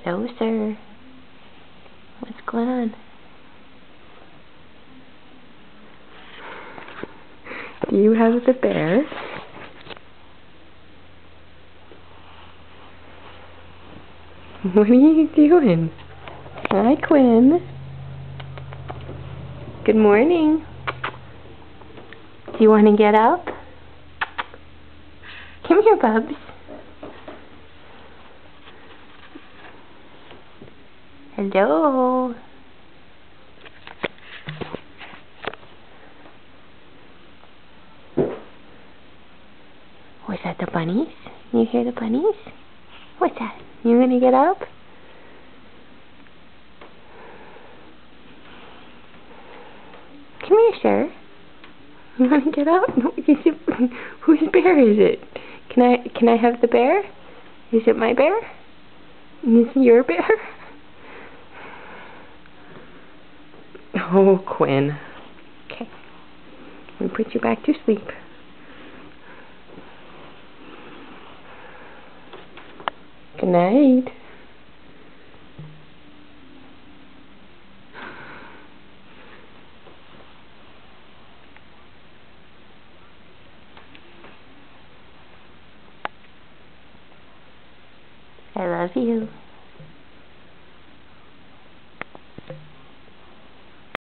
Hello, sir. What's going on? Do you have the bear? What are you doing? Hi, Quinn. Good morning. Do you want to get up? Come here, Bubs. Hello. Was that the bunnies? You hear the bunnies? What's that? You gonna get up? Come here, sir. You wanna get up? No, whose bear is it? Can I have the bear? Is it my bear? Is it your bear? Oh, Quinn. Okay. We put you back to sleep. Good night. I love you.